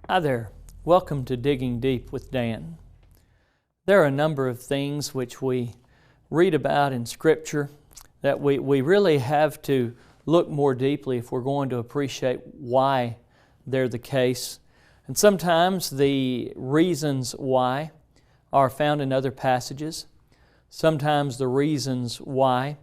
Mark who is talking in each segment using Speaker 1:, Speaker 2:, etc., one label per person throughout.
Speaker 1: Hi there. Welcome to Digging Deep with Dan. There are a number of things which we read about in Scripture that we really have to look more deeply if we're going to appreciate why they're the case. And sometimes the reasons why are found in other passages. Sometimes the reasons why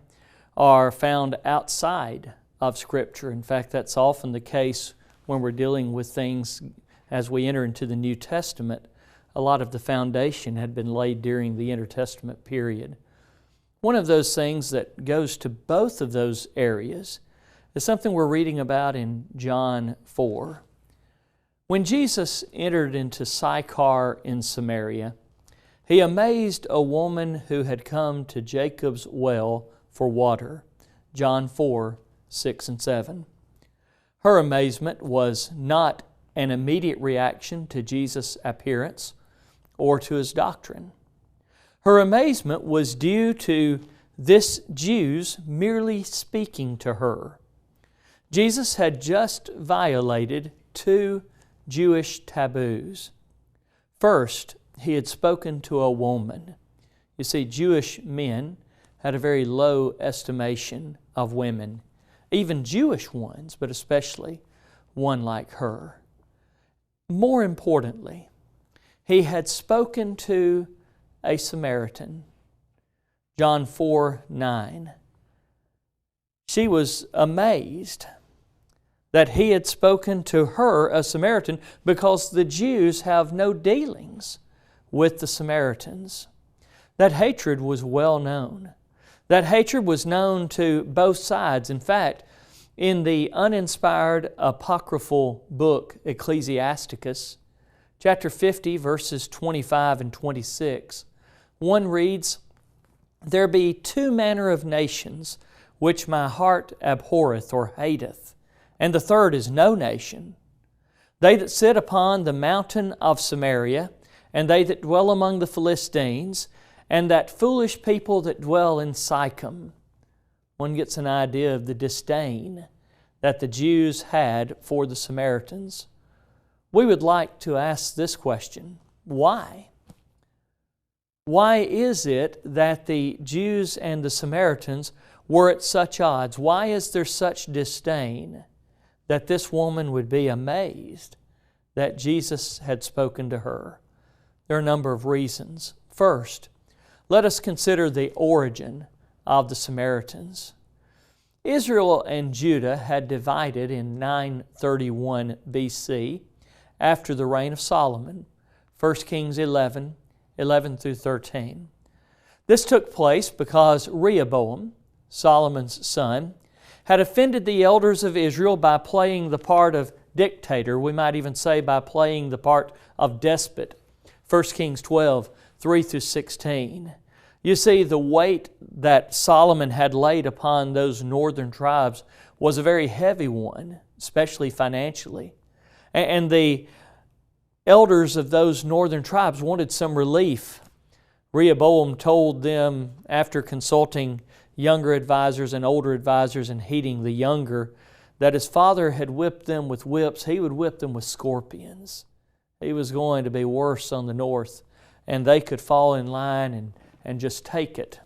Speaker 1: are found outside of Scripture. In fact, that's often the case when we're dealing with things as we enter into the New Testament. A lot of the foundation had been laid during the intertestament period. One of those things that goes to both of those areas is something we're reading about in John 4. When Jesus entered into Sychar in Samaria, He amazed a woman who had come to Jacob's well for water. John 4, 6 and 7. Her amazement was not an immediate reaction to Jesus' appearance or to His doctrine. Her amazement was due to this Jews merely speaking to her. Jesus had just violated two Jewish taboos. First, He had spoken to a woman. You see, Jewish men had a very low estimation of women, even Jewish ones, but especially one like her. More importantly, He had spoken to a Samaritan. John 4, 9. She was amazed that He had spoken to her, a Samaritan, because the Jews have no dealings with the Samaritans. That hatred was well known. That hatred was known to both sides. In fact, in the uninspired apocryphal book Ecclesiasticus, chapter 50, verses 25 and 26, one reads, "There be two manner of nations which my heart abhorreth or hateth, and the third is no nation. They that sit upon the mountain of Samaria, and they that dwell among the Philistines, and that foolish people that dwell in Sychem." One gets an idea of the disdain that the Jews had for the Samaritans. We would like to ask this question: why? Why is it that the Jews and the Samaritans were at such odds? Why is there such disdain that this woman would be amazed that Jesus had spoken to her? There are a number of reasons. First, let us consider the origin of the Samaritans. Israel and Judah had divided in 931 BC after the reign of Solomon, 1 Kings 11 through 13. This took place because Rehoboam, Solomon's son, had offended the elders of Israel by playing the part of dictator, we might even say by playing the part of despot. 1 Kings 12, 3 through 16. You see, the weight that Solomon had laid upon those northern tribes was a very heavy one, especially financially. And the elders of those northern tribes wanted some relief. Rehoboam told them, after consulting younger advisors and older advisors and heeding the younger, that his father had whipped them with whips, he would whip them with scorpions. He was going to be worse on the north, and they could fall in line and just take it.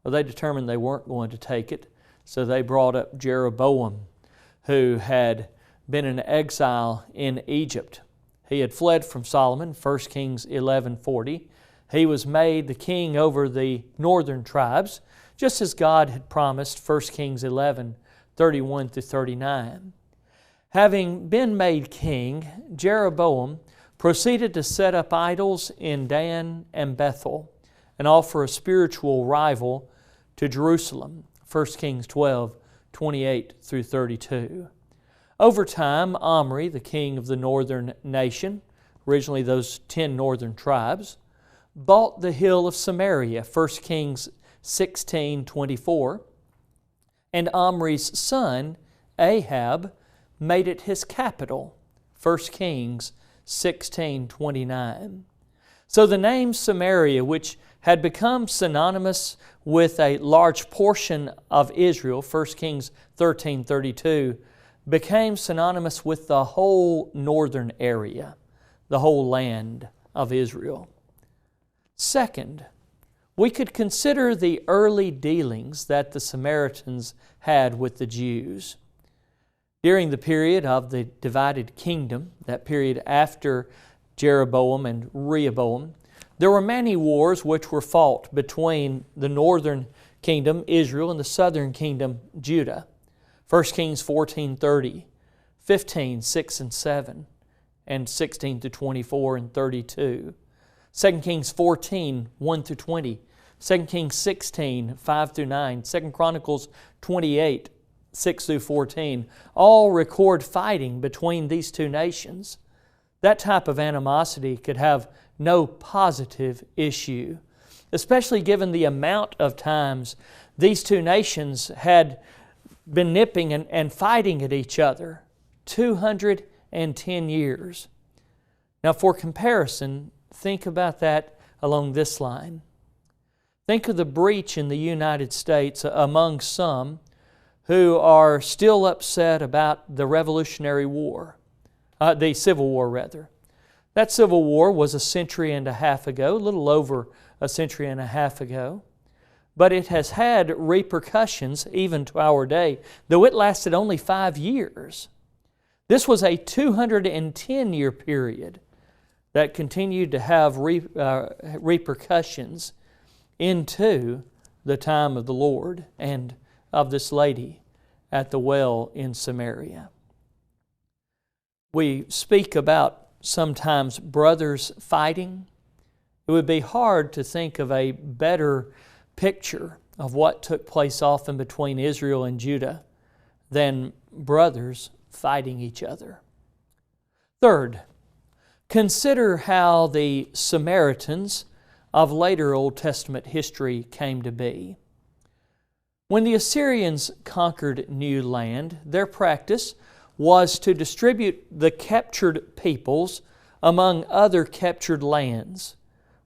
Speaker 1: Well, they determined they weren't going to take it, so they brought up Jeroboam, who had been in exile in Egypt. He had fled from Solomon, 1 Kings 11:40. He was made the king over the northern tribes, just as God had promised, 1 Kings 11:31 through 39. Having been made king, Jeroboam proceeded to set up idols in Dan and Bethel and offer a spiritual rival to Jerusalem, 1 Kings 12:28 through 32. Over time, Omri, the king of the northern nation, originally those 10 northern tribes, bought the hill of Samaria, 1 Kings 16:24, and Omri's son, Ahab, made it his capital, 1 Kings 16:29. So the name Samaria, which had become synonymous with a large portion of Israel, 1 Kings 13:32, became synonymous with the whole northern area the whole land of Israel. Second, we could consider the early dealings that the Samaritans had with the Jews. During the period of the divided kingdom, that period after Jeroboam and Rehoboam, there were many wars which were fought between the northern kingdom, Israel, and the southern kingdom, Judah. 1 Kings 14:30, 15, 6 and 7, and 16 to 24 and 32. 2 Kings 14, 1 through 20. 2 Kings 16, 5 through 9. 2 Chronicles 28, 6 through 14. All record fighting between these two nations. That type of animosity could have no positive issue, especially given the amount of times these two nations had been nipping and fighting at each other. 210 years. Now for comparison, think about that along this line. Think of the breach in the United States among some who are still upset about the Revolutionary War, the Civil War rather. That Civil War was a century and a half ago, a little over a century and a half ago, but it has had repercussions even to our day, though it lasted only 5 years. This was a 210-year period that continued to have repercussions into the time of the Lord and of this lady at the well in Samaria. We speak about sometimes brothers fighting. It would be hard to think of a better picture of what took place often between Israel and Judah than brothers fighting each other. Third, consider how the Samaritans of later Old Testament history came to be. When the Assyrians conquered new land, their practice was to distribute the captured peoples among other captured lands.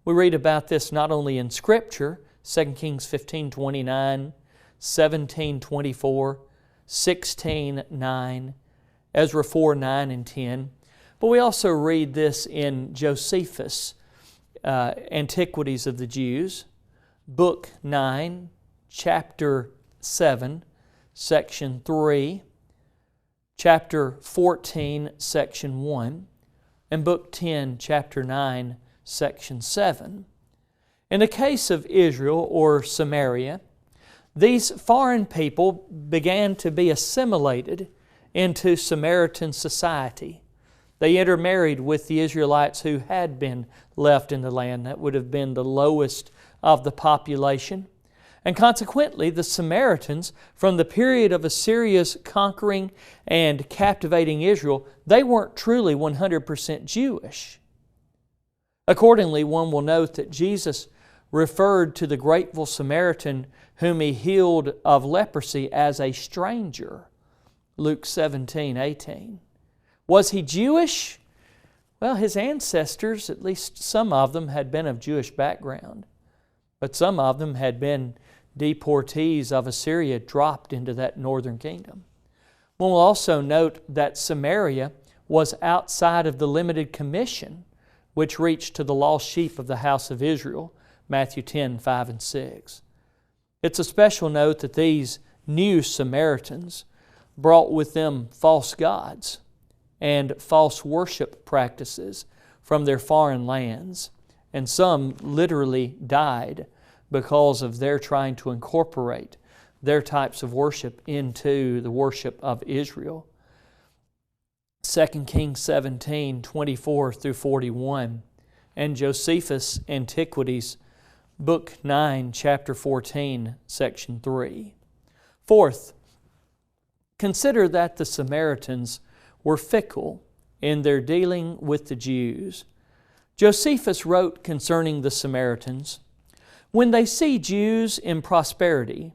Speaker 1: We read about this not only in Scripture, 2 Kings 15:29, 17:24, 16:9, Ezra 4:9 and 10, but we also read this in Josephus' Antiquities of the Jews, Book 9, Chapter 7, Section 3, Chapter 14, Section 1, and Book 10, Chapter 9, Section 7. In the case of Israel or Samaria, these foreign people began to be assimilated into Samaritan society. They intermarried with the Israelites who had been left in the land. That would have been the lowest of the population. And consequently, the Samaritans, from the period of Assyria's conquering and captivating Israel, they weren't truly 100% Jewish. Accordingly, one will note that Jesus referred to the grateful Samaritan whom He healed of leprosy as a stranger. Luke 17:18. Was he Jewish? Well, his ancestors, at least some of them, had been of Jewish background, but some of them had been deportees of Assyria dropped into that northern kingdom. One will also note that Samaria was outside of the limited commission which reached to the lost sheep of the house of Israel, Matthew 10:5 and 6. It's a special note that these new Samaritans brought with them false gods and false worship practices from their foreign lands, and some literally died because of their trying to incorporate their types of worship into the worship of Israel. 2 Kings 17:24 through 41, and Josephus' Antiquities, Book 9, Chapter 14, Section 3. Fourth, consider that the Samaritans were fickle in their dealing with the Jews. Josephus wrote concerning the Samaritans, "When they see Jews in prosperity,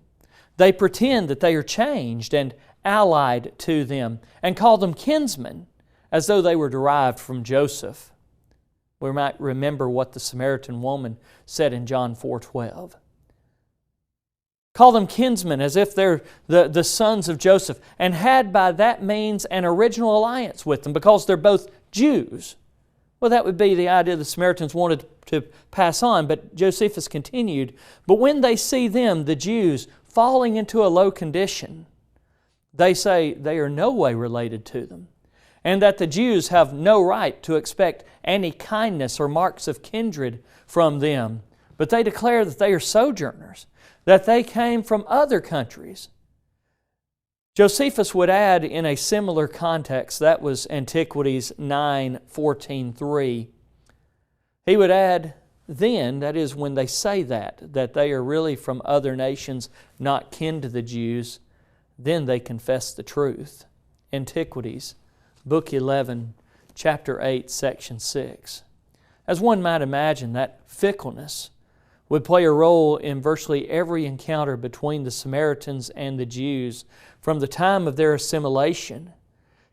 Speaker 1: they pretend that they are changed and allied to them, and call them kinsmen, as though they were derived from Joseph." We might remember what the Samaritan woman said in John 4:12. Call them kinsmen as if they're the sons of Joseph, and had by that means an original alliance with them because they're both Jews. Well, that would be the idea the Samaritans wanted to pass on, but Josephus continued, but when they see them, the Jews, falling into a low condition, they say they are no way related to them, and that the Jews have no right to expect any kindness or marks of kindred from them, but they declare that they are sojourners, that they came from other countries. Josephus would add in a similar context, that was Antiquities 9:14-3, he would add, then, that is when they say that they are really from other nations not kin to the Jews, then they confess the truth. Antiquities, Book 11, Chapter 8, Section 6. As one might imagine, that fickleness would play a role in virtually every encounter between the Samaritans and the Jews from the time of their assimilation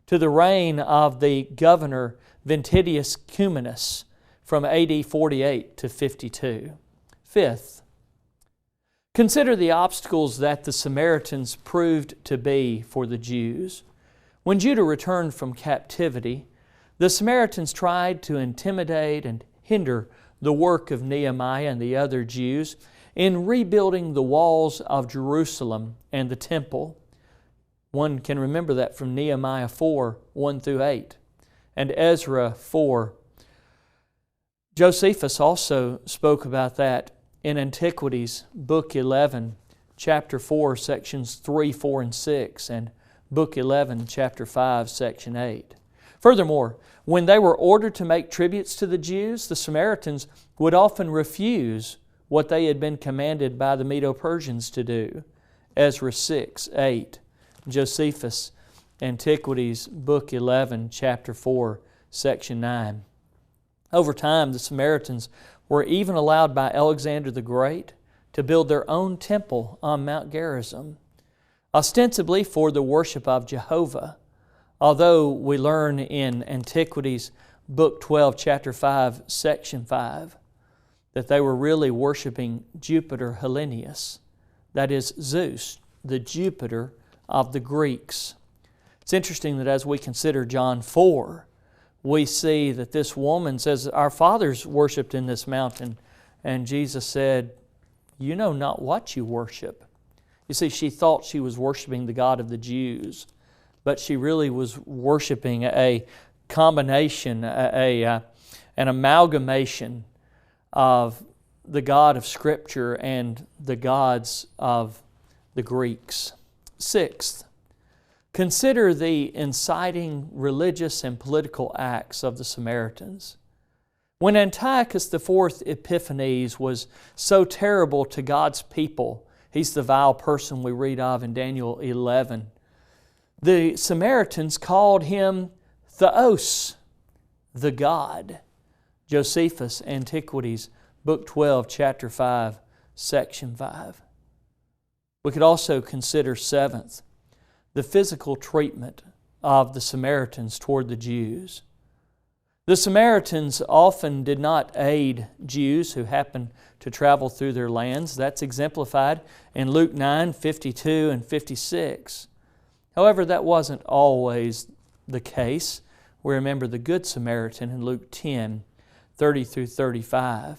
Speaker 1: to the reign of the governor Ventidius Cumanus from AD 48 to 52. Fifth, consider the obstacles that the Samaritans proved to be for the Jews. When Judah returned from captivity, the Samaritans tried to intimidate and hinder the work of Nehemiah and the other Jews in rebuilding the walls of Jerusalem and the temple. One can remember that from Nehemiah 4, 1-8, and Ezra 4. Josephus also spoke about that in Antiquities, Book 11, Chapter 4, Sections 3, 4, and 6, and Book 11, Chapter 5, Section 8. Furthermore, when they were ordered to make tributes to the Jews, the Samaritans would often refuse what they had been commanded by the Medo-Persians to do. Ezra 6, 8. Josephus, Antiquities, Book 11, Chapter 4, Section 9. Over time, the Samaritans were even allowed by Alexander the Great to build their own temple on Mount Gerizim, ostensibly for the worship of Jehovah, although we learn in Antiquities, Book 12, Chapter 5, Section 5, that they were really worshiping Jupiter Hellenius, that is Zeus, the Jupiter of the Greeks. It's interesting that as we consider John 4, we see that this woman says, our fathers worshipped in this mountain, and Jesus said, you know not what you worship. You see, she thought she was worshiping the God of the Jews, but she really was worshiping a combination, an amalgamation of the God of Scripture and the gods of the Greeks. Sixth, consider the inciting religious and political acts of the Samaritans. When Antiochus IV Epiphanes was so terrible to God's people, he's the vile person we read of in Daniel 11, the Samaritans called him Theos, the God. Josephus, Antiquities, Book 12, Chapter 5, Section 5. We could also consider, seventh, the physical treatment of the Samaritans toward the Jews. The Samaritans often did not aid Jews who happened to travel through their lands. That's exemplified in Luke 9, 52 and 56. However, that wasn't always the case. We remember the Good Samaritan in Luke 10, 30-35.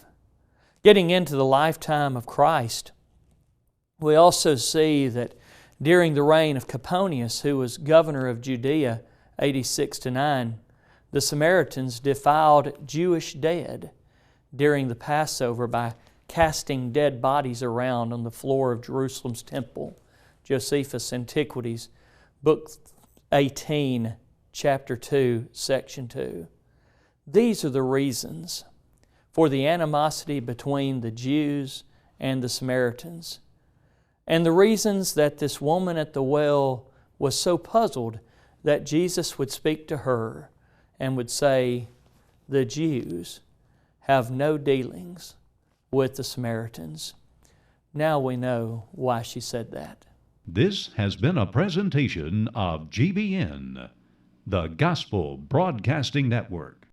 Speaker 1: Getting into the lifetime of Christ, we also see that during the reign of Coponius, who was governor of Judea, 86-9, the Samaritans defiled Jewish dead during the Passover by casting dead bodies around on the floor of Jerusalem's temple. Josephus, Antiquities, Book 18, Chapter 2, Section 2. These are the reasons for the animosity between the Jews and the Samaritans, and the reasons that this woman at the well was so puzzled that Jesus would speak to her and would say, the Jews have no dealings with the Samaritans. Now we know why she said that.
Speaker 2: This has been a presentation of GBN, the Gospel Broadcasting Network.